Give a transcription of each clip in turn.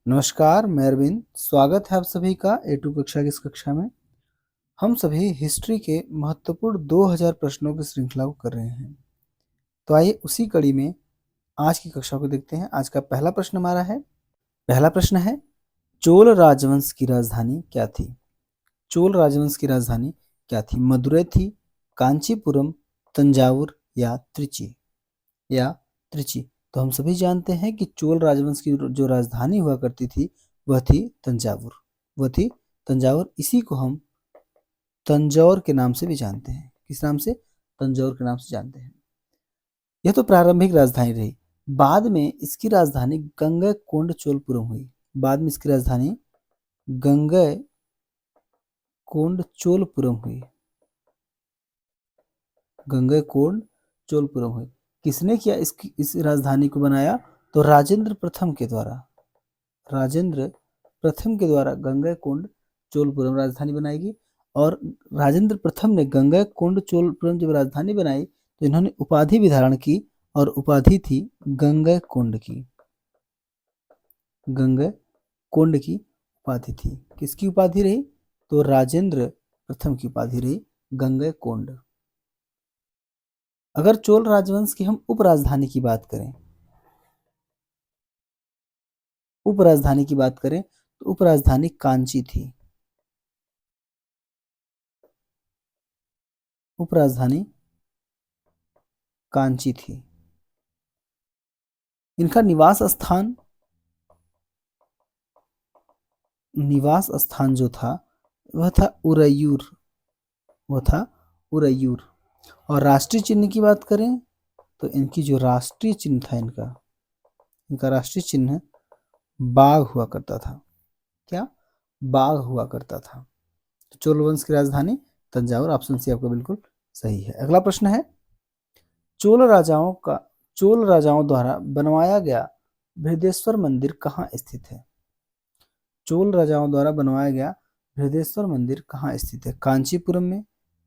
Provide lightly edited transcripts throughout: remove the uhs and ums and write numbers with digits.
नमस्कार, मैं अरविंद। स्वागत है आप सभी का A2 कक्षा की इस कक्षा में। हम सभी हिस्ट्री के महत्वपूर्ण 2000 प्रश्नों की श्रृंखला को कर रहे हैं। तो आइए उसी कड़ी में आज की कक्षा को देखते हैं। आज का पहला प्रश्न हमारा है। पहला प्रश्न है, चोल राजवंश की राजधानी क्या थी? चोल राजवंश की राजधानी क्या थी? मदुरै थी, कांचीपुरम, तंजावुर या त्रिची? तो हम सभी जानते हैं कि चोल राजवंश की जो राजधानी हुआ करती थी वह थी तंजावुर। इसी को हम तंजौर के नाम से भी जानते हैं। किस नाम से? तंजौर के नाम से जानते हैं। यह तो प्रारंभिक राजधानी रही। बाद में इसकी राजधानी गंगैकोंडचोलपुरम हुई। बाद में इसकी राजधानी गंगैकोंडचोलपुरम हुई। गंगैकोंडचोलपुरम हुई। किसने किया इस राजधानी को बनाया? तो राजेंद्र प्रथम के द्वारा गंगैकोंडचोलपुरम राजधानी बनाएगी। और राजेंद्र प्रथम ने गंगैकोंडचोलपुरम जब राजधानी बनाई तो इन्होंने उपाधि भी धारण की और उपाधि थी गंगैकोंड की। गंगैकोंड की उपाधि थी। किसकी उपाधि रही? तो राजेंद्र प्रथम की उपाधि रही गंगैकोंड। अगर चोल राजवंश की हम उपराजधानी की बात करें, तो उपराजधानी कांची थी। उपराजधानी कांची थी। इनका निवास स्थान जो था वह था उरैयूर। और राष्ट्रीय चिन्ह की बात करें तो इनकी जो राष्ट्रीय चिन्ह था, इनका राष्ट्रीय चिन्ह बाघ हुआ करता था। क्या? बाघ हुआ करता था। तो चोल वंश की राजधानी तंजावुर। ऑप्शन सी आपका बिल्कुल सही है। अगला प्रश्न है, चोल राजाओं द्वारा बनवाया गया बृहदेश्वर मंदिर कहाँ स्थित है? चोल राजाओं द्वारा बनवाया गया बृहदेश्वर मंदिर कहाँ स्थित है? कांचीपुरम में,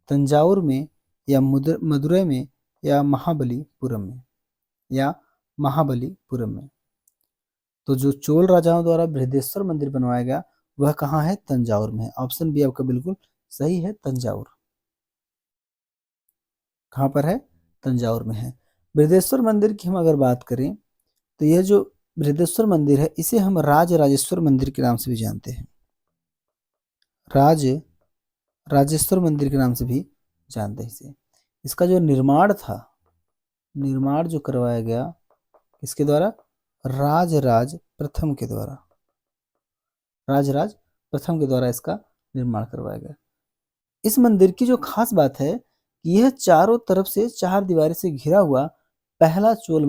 तंजावुर में, या मदुरै में, या महाबलीपुरम में? तो जो चोल राजाओं द्वारा बृहदेश्वर मंदिर बनवाया गया वह कहाँ है? तंजावुर में है। ऑप्शन बी आपका बिल्कुल सही है, तंजावुर। कहाँ पर है? तंजावुर में है। बृहदेश्वर मंदिर की हम अगर बात करें तो यह जो बृहदेश्वर मंदिर है इसे हम राजेश्वर मंदिर के नाम से भी जानते हैं। राजेश्वर मंदिर के नाम से भी जानते हैं इसे। इसका जो निर्माण जो करवाया गया किसके द्वारा? राजराज प्रथम के द्वारा इसका निर्माण करवाया गया। इस मंदिर की जो खास बात है कि यह चारों तरफ से चार दीवारी से घिरा हुआ पहला चोल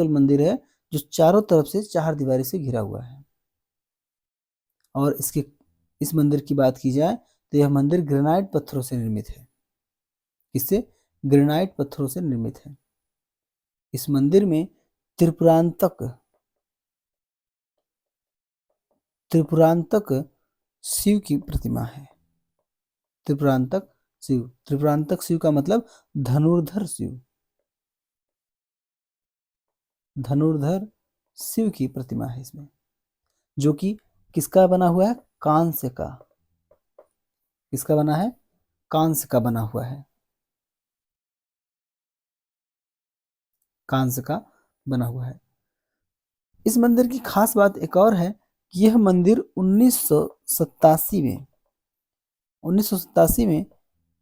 मंदिर है जो चारों तरफ से चार दीवारी से घिरा हुआ है। और इस मंदिर की बात की जाए तो यह मंदिर ग्रेनाइट पत्थरों से निर्मित है। किससे? ग्रेनाइट पत्थरों से निर्मित है। इस मंदिर में त्रिपुरांतक शिव की प्रतिमा है। त्रिपुरांतक शिव का मतलब धनुर्धर शिव की प्रतिमा है इसमें, जो कि किसका बना हुआ है? कांस्य का। किसका बना है? कांस्य का बना हुआ है। कांस्य का बना हुआ है। इस मंदिर की खास बात एक और है कि यह मंदिर 1987 में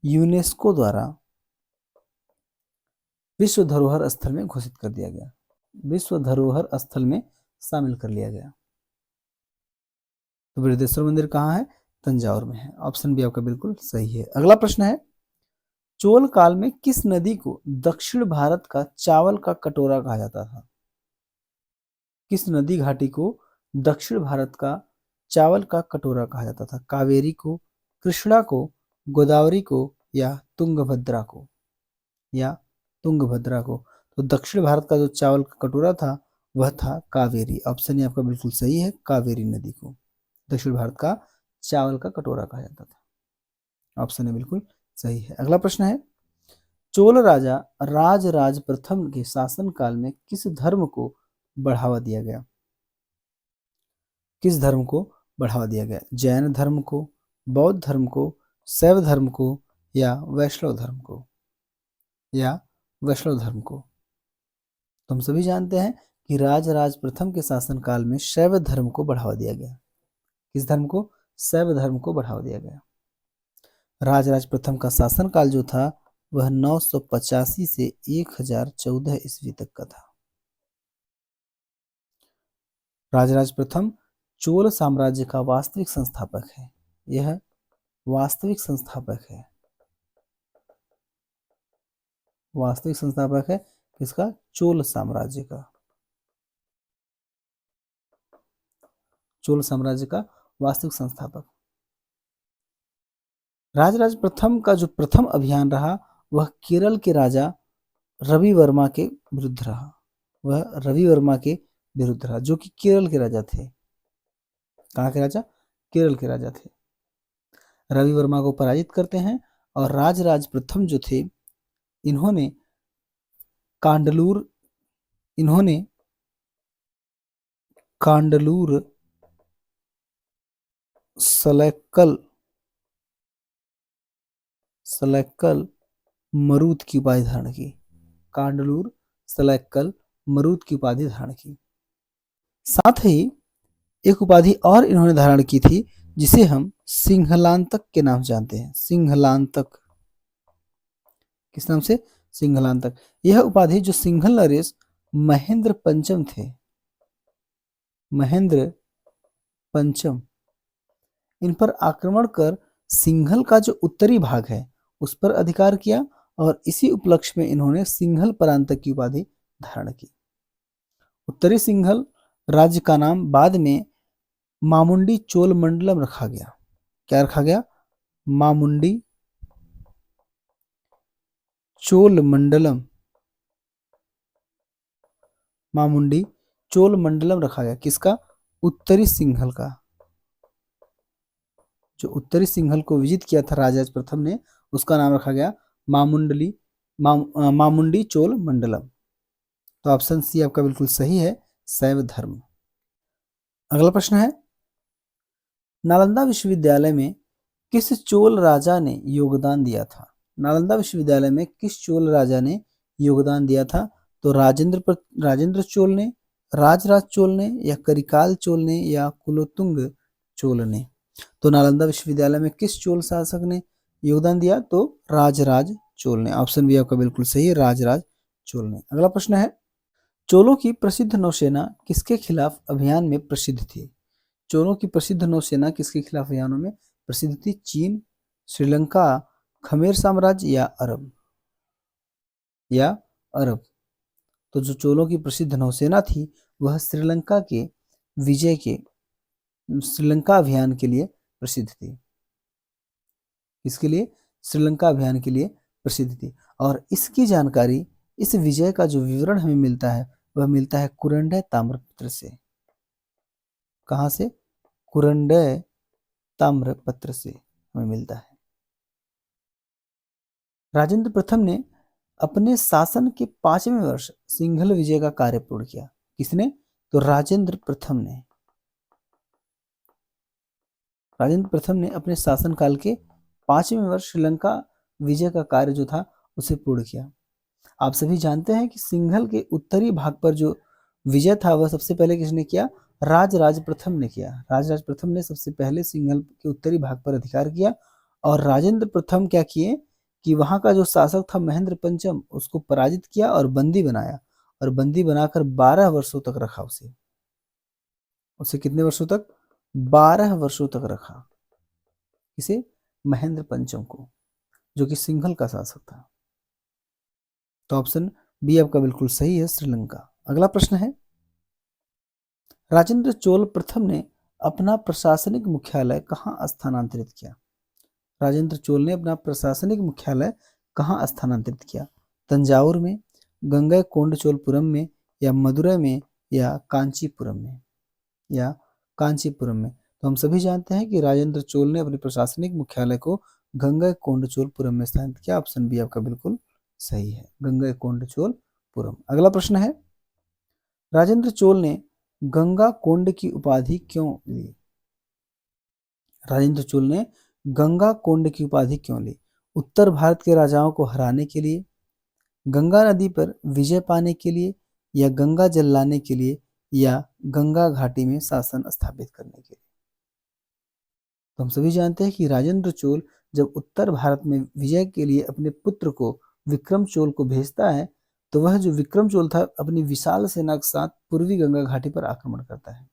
यूनेस्को द्वारा विश्व धरोहर स्थल में घोषित कर दिया गया। विश्व धरोहर स्थल में शामिल कर लिया गया। तो बृहदेश्वर मंदिर कहाँ है? तंजावुर में है। ऑप्शन बी आपका बिल्कुल सही है। अगला प्रश्न है, चोल काल में किस नदी को दक्षिण भारत का चावल का कटोरा कहा जाता था? किस नदी घाटी को दक्षिण भारत का चावल का कटोरा कहा जाता था? कावेरी को, कृष्णा को, गोदावरी को, या तुंगभद्रा को? तो दक्षिण भारत का जो चावल का कटोरा था वह था कावेरी। ऑप्शन आपका बिल्कुल सही है, कावेरी नदी को दक्षिण भारत का चावल का कटोरा कहा जाता था। ऑप्शन बिल्कुल सही है। अगला प्रश्न है, चोल राजा राजराज प्रथम के शासन काल में किस धर्म को बढ़ावा दिया गया? किस धर्म को बढ़ावा दिया गया? जैन धर्म को, बौद्ध धर्म को, शैव धर्म को या वैष्णव धर्म को? या वैष्णव धर्म को। तो हम सभी जानते हैं कि राजराज प्रथम के शासनकाल में शैव धर्म को बढ़ावा दिया गया। किस धर्म को? शैव धर्म को बढ़ावा दिया गया। राजराज प्रथम का शासनकाल जो था वह 985 से 1014 ईस्वी तक का था। राजराज प्रथम चोल साम्राज्य का वास्तविक संस्थापक है। यह वास्तविक संस्थापक है। वास्तविक संस्थापक है किसका? चोल साम्राज्य का। चोल साम्राज्य का वास्तविक संस्थापक। राजराज प्रथम का जो प्रथम अभियान रहा वह केरल के राजा रवि वर्मा के विरुद्ध रहा। वह रवि वर्मा के विरुद्ध रहा, जो कि केरल के राजा थे। कहाँ के राजा? केरल के राजा थे। रवि वर्मा को पराजित करते हैं और राजराज प्रथम जो थे इन्होंने कांडलूर सलैक्कल मरुद की उपाधि धारण की। कांडलूर सलैक्कल मरुद की उपाधि धारण की। साथ ही एक उपाधि और इन्होंने धारण की थी जिसे हम सिंहलांतक के नाम से जानते हैं। सिंहलांतक। किस नाम से? सिंहलांतक। यह उपाधि जो सिंघल नरेश महेंद्र पंचम थे, महेंद्र पंचम, इन पर आक्रमण कर सिंघल का जो उत्तरी भाग है उस पर अधिकार किया और इसी उपलक्ष्य में इन्होंने सिंघल परांतक की उपाधि धारण की। उत्तरी सिंघल राज्य का नाम बाद में मामुंडी चोल मंडलम रखा गया। क्या रखा गया? मामुंडी चोल मंडलम। मामुंडी चोल मंडलम रखा गया। किसका? उत्तरी सिंघल का। जो उत्तरी सिंघल को विजित किया था राजराज प्रथम ने, उसका नाम रखा गया मामुंडी चोल मंडलम। तो ऑप्शन सी आपका बिल्कुल सही है, शैव धर्म। अगला प्रश्न है, नालंदा विश्वविद्यालय में किस चोल राजा ने योगदान दिया था? नालंदा विश्वविद्यालय में किस चोल राजा ने योगदान दिया था? तो राजेंद्र चोल ने, राजराज चोल ने या करिकाल चोल ने या कुलोत्तुंग चोल ने? तो नालंदा विश्वविद्यालय में किस चोल शासक ने योगदान दिया? तो राजराज चोल ने। ऑप्शन बी आपका बिल्कुल सही है, राजराज चोल ने। अगला प्रश्न है, चोलों की प्रसिद्ध नौसेना किसके खिलाफ अभियान में प्रसिद्ध थी? चोलों की प्रसिद्ध नौसेना किसके खिलाफ अभियानों में प्रसिद्ध थी? चीन, श्रीलंका, खमेर साम्राज्य या अरब? तो जो चोलों की प्रसिद्ध नौसेना थी वह श्रीलंका अभियान के लिए प्रसिद्ध थी। इसके लिए श्रीलंका अभियान के लिए प्रसिद्ध थी। और इसकी जानकारी, इस विजय का जो विवरण हमें मिलता है वह मिलता है कुरंडय ताम्रपत्र से। कहां से? कुरंडय ताम्रपत्र से हमें मिलता है। राजेंद्र प्रथम ने अपने शासन के 5वें वर्ष सिंघल विजय का कार्य पूर्ण किया। किसने? तो राजेंद्र प्रथम ने। राजेंद्र प्रथम ने अपने शासनकाल के 5वें वर्ष श्रीलंका विजय का कार्य जो था उसे पूर्ण किया। आप सभी जानते हैं कि सिंघल के उत्तरी भाग पर जो विजय था वह सबसे पहले किसने किया? राजराज प्रथम ने किया। राजराज प्रथम ने सबसे पहले सिंघल के उत्तरी भाग पर अधिकार किया और राजेंद्र प्रथम क्या किए कि वहां का जो शासक था महेंद्र पंचम, उसको पराजित किया और बंदी बनाया, और बंदी बनाकर 12 वर्षों तक रखा उसे कितने वर्षों तक? 12 वर्षों तक रखा। इसे महेंद्र पंचम को, जो कि सिंघल का शासक था। तो ऑप्शन बी आपका बिल्कुल सही है, श्रीलंका। अगला प्रश्न है, राजेंद्र चोल प्रथम ने अपना प्रशासनिक मुख्यालय कहां स्थानांतरित किया? राजेंद्र चोल ने अपना प्रशासनिक मुख्यालय कहां स्थानांतरित किया? तंजावुर में, गंगईकोंडचोलपुरम में या मदुरै में या कांचीपुरम में? तो हम सभी जानते हैं कि राजेंद्र चोल ने अपने प्रशासनिक मुख्यालय को गंगईकोंडचोलपुरम में स्थापित किया। ऑप्शन बी आपका बिल्कुल सही है, गंगईकोंडचोलपुरम। अगला प्रश्न है, राजेंद्र चोल ने गंगा कोंड की उपाधि क्यों ली? राजेंद्र चोल ने गंगा कोंड की उपाधि क्यों ली? उत्तर भारत के राजाओं को हराने के लिए, गंगा नदी पर विजय पाने के लिए, या गंगा जल लाने के लिए, या गंगा घाटी में शासन स्थापित करने के लिए। तो हम सभी जानते हैं कि राजेंद्र चोल जब उत्तर भारत में विजय के लिए अपने पुत्र को विक्रम चोल को भेजता है, तो वह जो विक्रम चोल था अपनी विशाल सेना के साथ पूर्वी गंगा घाटी पर आक्रमण करता है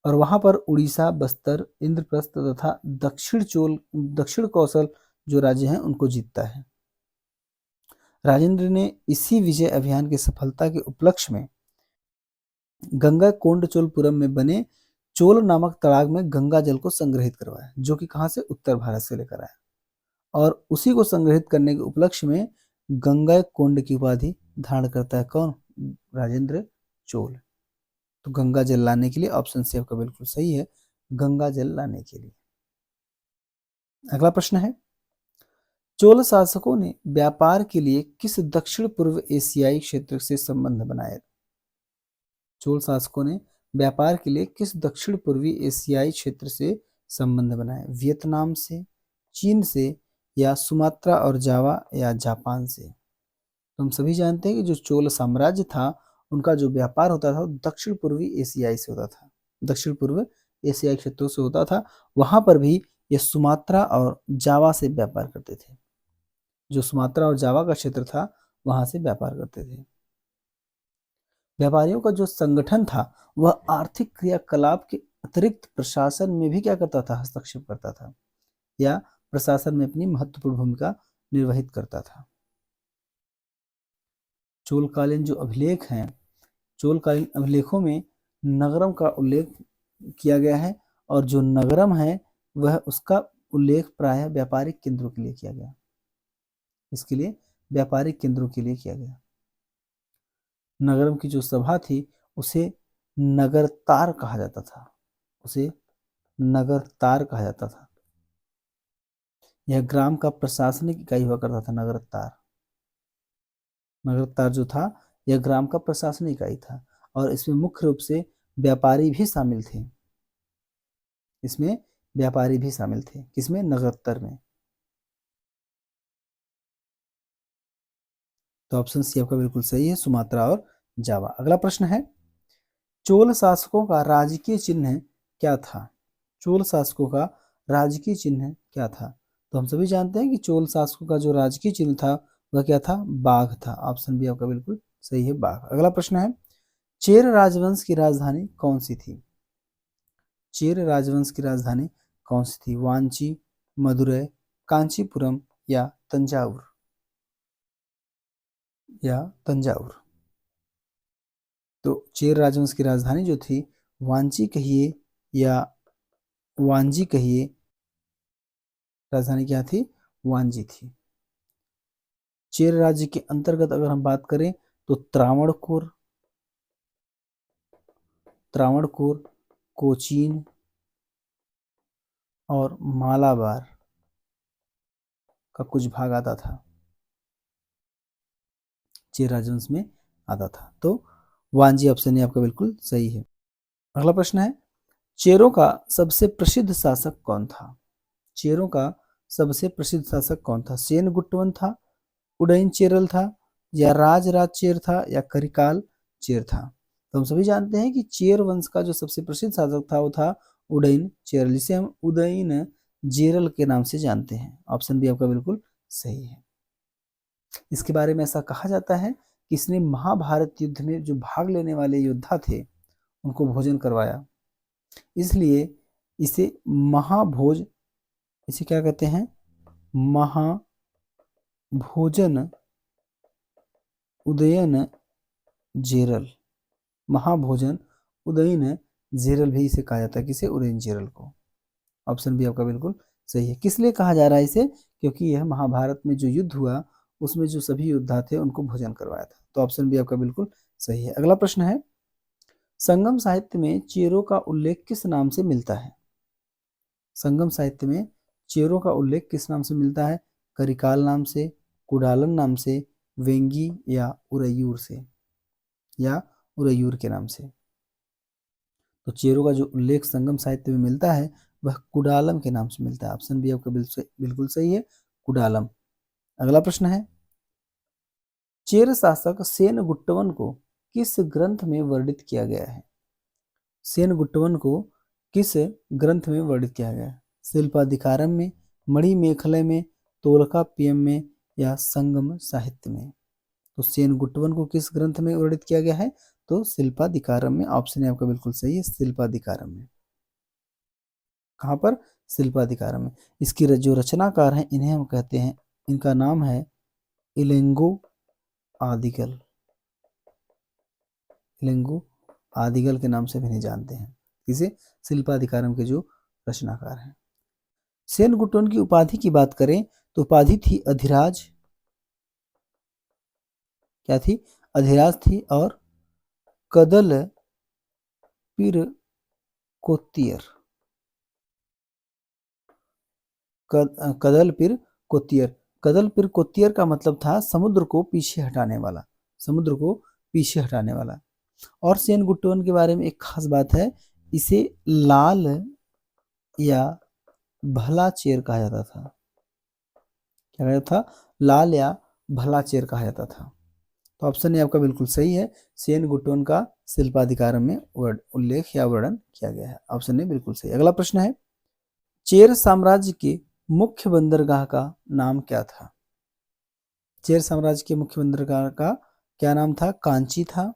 और वहां पर उड़ीसा, बस्तर, इंद्रप्रस्थ तथा दक्षिण कौशल जो राज्य हैं उनको जीतता है। राजेंद्र ने इसी विजय अभियान की सफलता के उपलक्ष्य में गंगा कोंडचोलपुरम में बने चोल नामक तड़ाग में गंगा जल को संग्रहित करवाया, जो कि कहां से? उत्तर भारत से लेकर आया, और उसी को संग्रहित करने के उपलक्ष्य में गंगा कोंड की उपाधि धारण करता है कौन? राजेंद्र चोल। तो गंगा जल लाने के लिए ऑप्शन सी आपका बिल्कुल सही है, गंगा जल लाने के लिए। अगला प्रश्न है, चोल शासकों ने व्यापार के लिए किस दक्षिण पूर्व एशियाई क्षेत्र से संबंध बनाए? चोल शासकों ने व्यापार के लिए किस दक्षिण पूर्वी एशियाई क्षेत्र से संबंध बनाए? वियतनाम से, चीन से, या सुमात्रा और जावा, या जापान से? तो हम सभी जानते हैं कि जो चोल साम्राज्य था उनका जो व्यापार होता था वो दक्षिण पूर्वी एशियाई से होता था, दक्षिण पूर्व एशियाई क्षेत्रों से होता था। वहां पर भी ये सुमात्रा और जावा से व्यापार करते थे। जो सुमात्रा और जावा का क्षेत्र था वहां से व्यापार करते थे। व्यापारियों का जो संगठन था वह आर्थिक क्रियाकलाप के अतिरिक्त प्रशासन में भी क्या करता था? हस्तक्षेप करता था या प्रशासन में अपनी महत्वपूर्ण भूमिका निर्वहित करता था। चोलकालीन जो अभिलेख हैं, चोलकालीन अभिलेखों में नगरम का उल्लेख किया गया है और जो नगरम है वह उसका उल्लेख प्रायः व्यापारिक केंद्रों के लिए किया गया। इसके लिए व्यापारिक केंद्रों के लिए किया गया। नगरम की जो सभा थी उसे नगरतार कहा जाता था, उसे नगरतार कहा जाता था। यह ग्राम का प्रशासनिक इकाई हुआ करता था। नगरतार, नगरतार जो था यह ग्राम का प्रशासनिक इकाई था और इसमें मुख्य रूप से व्यापारी भी शामिल थे। इसमें व्यापारी भी शामिल थे। किसमें? नगरतर में। तो ऑप्शन सी आपका बिल्कुल सही है, सुमात्रा और जावा। अगला प्रश्न है, चोल शासकों का राजकीय चिन्ह क्या था? चोल शासकों का राजकीय चिन्ह क्या था? तो हम सभी जानते हैं कि चोल शासकों का जो राजकीय चिन्ह था वह क्या था? बाघ था। ऑप्शन बी आपका बिल्कुल सही है, बाघ। अगला प्रश्न है, चेर राजवंश की राजधानी कौन सी थी? चेर राजवंश की राजधानी कौन सी थी? वांची, मदुरै, कांचीपुरम, या तंजावुर, या तंजावुर? तो चेर राजवंश की राजधानी जो थी वांची कहिए या वांजी कहिए, राजधानी क्या थी? वांजी थी। चेर राज्य के अंतर्गत अगर हम बात करें तो त्रावणकोर, कोचीन और मालाबार का कुछ भाग आता था, चेर राजवंश में आता था। तो वांजी ऑप्शन आपका बिल्कुल सही है। अगला प्रश्न है, चेरों का सबसे प्रसिद्ध शासक कौन था? चेरों का सबसे प्रसिद्ध शासक कौन था? सेन गुट्टवन था, उदयन चेरल था, या राजराज चेर था, या करिकाल चेर था? तो हम सभी जानते हैं कि चेर वंश का जो सबसे प्रसिद्ध शासक था वो था उदयन चेरल, जिसे हम उदयन जेरल के नाम से जानते हैं। ऑप्शन बी आपका बिल्कुल सही है। इसके बारे में ऐसा कहा जाता है कि इसने महाभारत युद्ध में जो भाग लेने वाले योद्धा थे उनको भोजन करवाया, इसलिए इसे महाभोज, इसे क्या कहते हैं? महाभोजन उदयन जेरल, महाभोजन उदयन जेरल भी इसे कहा जाता है। किसे? उदयन जेरल को। ऑप्शन बी आपका बिल्कुल सही है। किस लिए कहा जा रहा है इसे? क्योंकि यह महाभारत में जो युद्ध हुआ उसमें जो सभी योद्धा थे उनको भोजन करवाया था। तो ऑप्शन बी आपका बिल्कुल सही है। अगला प्रश्न है, संगम साहित्य में चेरों का उल्लेख किस नाम से मिलता है? संगम साहित्य में चेरों का उल्लेख किस नाम से मिलता है? करिकाल नाम से, कुडालन नाम से, वेंगी, या उरैयूर से, या उरैयूर के नाम से? तो चेरों का जो उल्लेख संगम साहित्य में मिलता है वह कुडालम के नाम से मिलता है। ऑप्शन बी आपका बिल्कुल सही है, कुडालम। अगला प्रश्न है, चेर शासक सेनगुट्टवन को किस ग्रंथ में वर्णित किया गया है? सेनगुट्टवन को किस ग्रंथ में वर्णित किया गया है? शिल्पाधिकारम में, मणिमेखले में, तोलकाप्पियम में या संगम साहित्य में? तो सेनगुट्टवन को किस ग्रंथ में वर्णित किया गया है? तो शिल्पाधिकारम में। ऑप्शन है आपका बिल्कुल सही है, शिल्पाधिकारम में। कहाँ पर? शिल्पाधिकारम में। इसकी जो रचनाकार हैं इन्हें हम कहते हैं, इनका नाम है इलेंगो आदिगल। इलेंगो आदिगल के नाम से भी नहीं जानते हैं। किसे? शिल्पाधिकारम के जो रचनाकार हैं। सेनगुट्टवन की उपाधि की बात करें तो उपाधि थी अधिराज। क्या थी? अधिराज थी। और कदल पिर कोत्तियर, कदल पिर कोत्तियर। कदल पिर कोत्तियर का मतलब था समुद्र को पीछे हटाने वाला, समुद्र को पीछे हटाने वाला। और सेनगुट्टवन के बारे में एक खास बात है, इसे लाल या भला चेर कहा जाता था। क्या कहा जाता था? लाल या भला चेर कहा जाता था। तो ऑप्शन ए आपका बिल्कुल सही है, सेनगुट्टवन का शिल्पाधिकारम में उल्लेख या वर्णन किया गया है। ऑप्शन ए बिल्कुल सही। अगला प्रश्न है, चेर साम्राज्य के मुख्य बंदरगाह का नाम क्या था? चेर साम्राज्य के मुख्य बंदरगाह का क्या नाम था? कांची था,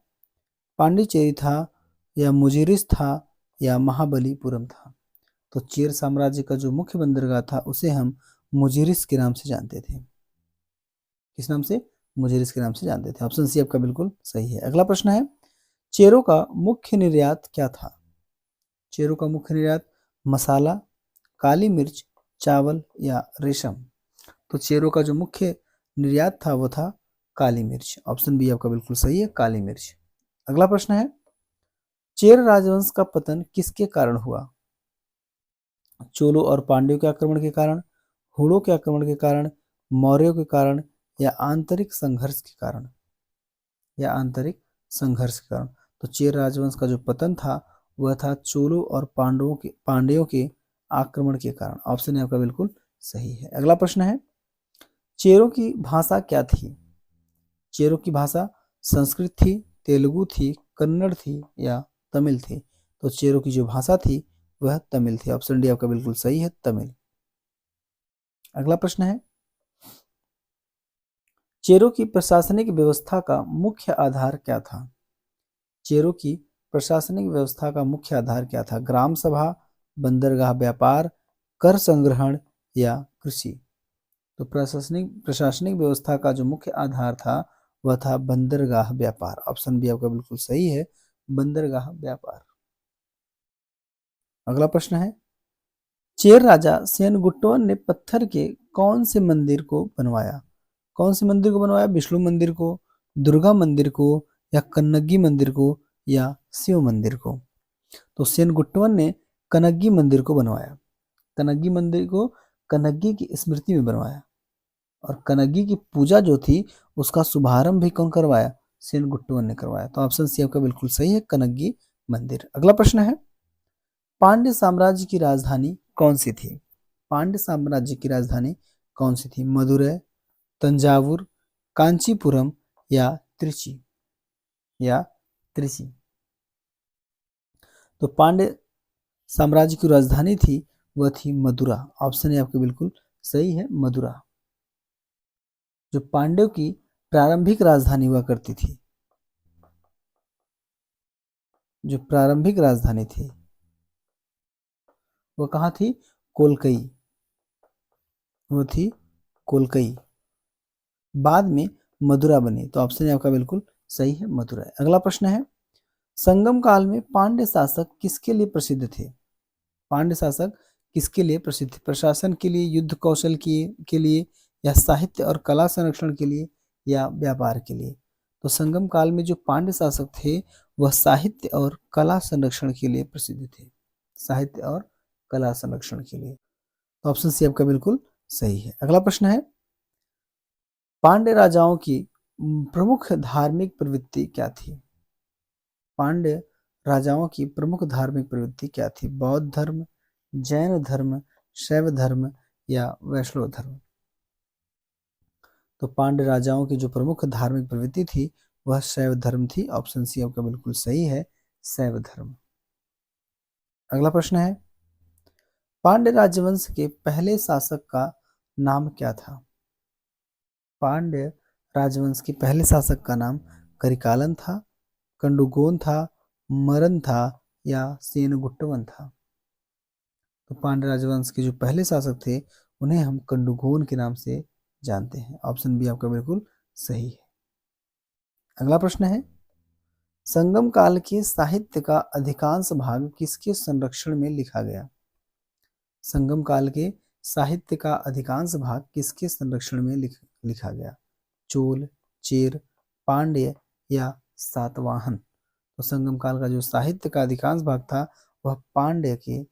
पांडिचेरी था, या मुजिरिस था, या महाबलीपुरम था? तो चेर साम्राज्य का जो मुख्य बंदरगाह था उसे हम मुजिरिस के नाम से जानते थे। किस नाम से? मुजिरिस के नाम से जानते थे। ऑप्शन सी आपका बिल्कुल सही है। अगला प्रश्न है, चेरों का मुख्य निर्यात क्या था? चेरों का मुख्य निर्यात मसाला, काली मिर्च, चावल या रेशम? तो चेरों का जो मुख्य निर्यात था वो था काली मिर्च। ऑप्शन बी आपका बिल्कुल सही है, काली मिर्च। अगला प्रश्न है, चेर राजवंश का पतन किसके कारण हुआ? चोलों और पांड्यों के आक्रमण के कारण, हुड़ों के आक्रमण के कारण, मौर्यों के कारण, या आंतरिक संघर्ष के कारण? या आंतरिक संघर्ष के कारण। तो चेर राजवंश का जो पतन था वह था चोलों और पांड्यों के आक्रमण के कारण। ऑप्शन आपका बिल्कुल सही है। अगला प्रश्न है, चेरों की भाषा क्या थी? चेरों की भाषा संस्कृत थी, तेलुगु थी, कन्नड़ थी, या तमिल थी? तो चेरों की जो भाषा थी वह तमिल थी। ऑप्शन डी आपका बिल्कुल सही है, तमिल। अगला प्रश्न है, चेरों की प्रशासनिक व्यवस्था का मुख्य आधार क्या था? चेरों की प्रशासनिक व्यवस्था का मुख्य आधार क्या था? ग्राम सभा, बंदरगाह व्यापार, कर संग्रहण, या कृषि? तो प्रशासनिक व्यवस्था का जो मुख्य आधार था वह था बंदरगाह व्यापार। ऑप्शन बी आपका बिल्कुल सही है, बंदरगाह व्यापार। अगला प्रश्न है, चेर राजा सेनगुट्टवन ने पत्थर के कौन से मंदिर को बनवाया? कौन से मंदिर को बनवाया? विष्णु मंदिर को, दुर्गा मंदिर को, या कन्नगी मंदिर को, या शिव मंदिर को? तो सेनगुट्टवन ने कन्नगी मंदिर को बनवाया। कन्नगी मंदिर को कन्नगी की स्मृति में बनवाया। और कन्नगी की पूजा जो थी उसका शुभारंभ भी कौन करवाया? सेनगुट्टवन ने करवाया। तो ऑप्शन सी आपका बिल्कुल सही है, कन्नगी मंदिर। अगला प्रश्न है, पांड्य साम्राज्य की राजधानी कौन सी थी? पांड्य साम्राज्य की राजधानी कौन सी थी? मदुरै, तंजावुर, कांचीपुरम, या त्रिची? या त्रिची? तो पांड्य साम्राज्य की राजधानी थी वह थी मदुरा। ऑप्शन है आपके बिल्कुल सही है, मदुरा। जो पांड्यों की प्रारंभिक राजधानी हुआ करती थी, जो प्रारंभिक राजधानी थी वो कहाँ थी? कोलकई। वो थी कोलकई। बाद में मदुरा बनी। तो ऑप्शन है आपका बिल्कुल सही है, मदुरा। अगला प्रश्न है, संगम काल में पांड्य शासक किसके लिए प्रसिद्ध थे? पांड्य शासक किसके लिए प्रसिद्ध थे? प्रशासन के लिए, युद्ध कौशल के लिए, या साहित्य और कला संरक्षण के लिए, या व्यापार के लिए? तो संगम काल में जो पांड्य शासक थे वह साहित्य और कला संरक्षण के लिए प्रसिद्ध थे। साहित्य और कला संरक्षण के लिए। तो ऑप्शन सी आपका बिल्कुल सही है। अगला प्रश्न है, पांड्य राजाओं की प्रमुख धार्मिक प्रवृत्ति क्या थी? पांड्य राजाओं की प्रमुख धार्मिक प्रवृत्ति क्या थी? बौद्ध धर्म, जैन धर्म, शैव धर्म या वैष्णव धर्म? तो पांड्य राजाओं की जो प्रमुख धार्मिक प्रवृत्ति थी वह शैव धर्म थी। ऑप्शन सी आपका बिल्कुल सही है, शैव धर्म। अगला प्रश्न है, पांड्य राजवंश के पहले शासक का नाम क्या था? पांड्य राजवंश के पहले शासक का नाम करिकालन था, कंडुगोन था, मरन था या सेनगुट्टवन था? तो पांड्य राजवंश के जो पहले शासक थे उन्हें हम कंडुगोन के नाम से जानते हैं। ऑप्शन बी आपका बिल्कुल सही है। अगला प्रश्न है, संगम काल के साहित्य का अधिकांश भाग किसके संरक्षण में लिखा गया? संगम काल के साहित्य का अधिकांश भाग किसके संरक्षण में लिखा गया? चोल, चेर, पांड्य या सातवाहन? तो संगम काल का जो साहित्य का अधिकांश भाग था वह पांड्य के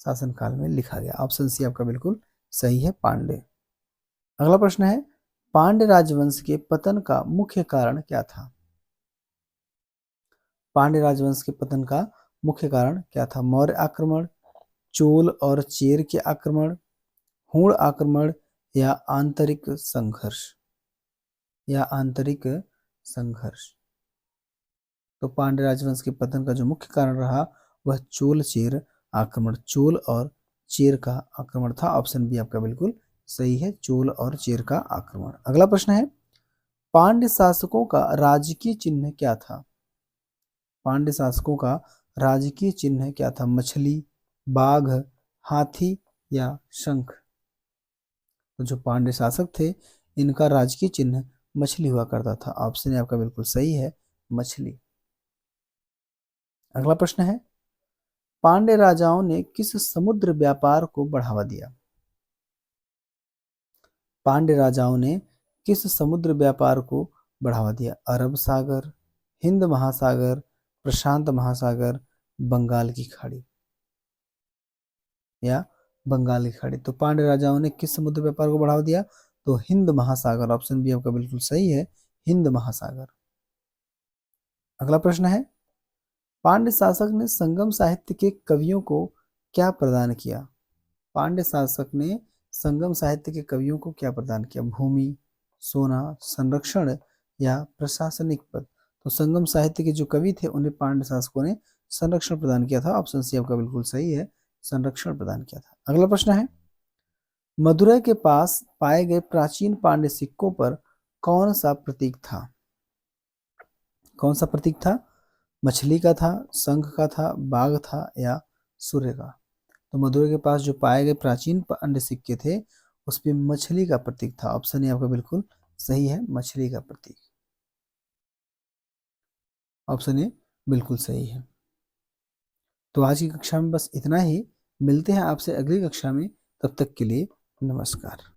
शासनकाल में लिखा गया। ऑप्शन सी आपका बिल्कुल सही है, पांड्य। अगला प्रश्न है, पांड्य राजवंश के पतन का मुख्य कारण क्या था? पांड्य राजवंश के पतन का मुख्य कारण क्या था? मौर्य आक्रमण, चोल और चेर के आक्रमण, हूण आक्रमण या आंतरिक संघर्ष? तो पांड्य राजवंश के पतन का जो मुख्य कारण रहा वह चोल चेर आक्रमण, चोल और चेर का आक्रमण था। ऑप्शन बी आपका बिल्कुल सही है, चोल और चेर का आक्रमण। अगला प्रश्न है, पांड्य शासकों का राजकीय चिन्ह क्या था? पांड्य शासकों का राजकीय चिन्ह क्या था? मछली, बाघ, हाथी या शंख? तो जो पांड्य शासक थे इनका राजकीय चिन्ह मछली हुआ करता था। ऑप्शन आपका बिल्कुल सही है, मछली। अगला प्रश्न है, पांड्य राजाओं ने किस समुद्र व्यापार को बढ़ावा दिया? पांड्य राजाओं ने किस समुद्र व्यापार को बढ़ावा दिया? अरब सागर, हिंद महासागर, प्रशांत महासागर, बंगाल की खाड़ी या बंगाल की खाड़ी? तो पांड्य राजाओं ने किस समुद्र व्यापार को बढ़ावा दिया? तो हिंद महासागर। ऑप्शन बी आपका बिल्कुल सही है, हिंद महासागर। अगला प्रश्न है, पांड्य शासक ने संगम साहित्य के कवियों को क्या प्रदान किया? पांड्य शासक ने संगम साहित्य के कवियों को क्या प्रदान किया? भूमि, सोना, संरक्षण या प्रशासनिक पद? तो संगम साहित्य के जो कवि थे उन्हें पांड्य शासकों ने संरक्षण प्रदान किया था। ऑप्शन सी आपका बिल्कुल सही है, संरक्षण प्रदान किया था। अगला प्रश्न है, मदुरै के पास पाए गए प्राचीन पांड्य सिक्कों पर कौन सा प्रतीक था? कौन सा प्रतीक था? मछली का था, शंख का था, बाघ था या सूर्य का? तो मदुरै के पास जो पाए गए प्राचीन पांड्य सिक्के थे उस पे मछली का प्रतीक था। ऑप्शन ए आपका बिल्कुल सही है, मछली का प्रतीक। ऑप्शन ए बिल्कुल सही है। तो आज की कक्षा में बस इतना ही, मिलते हैं आपसे अगली कक्षा में, तब तक के लिए नमस्कार।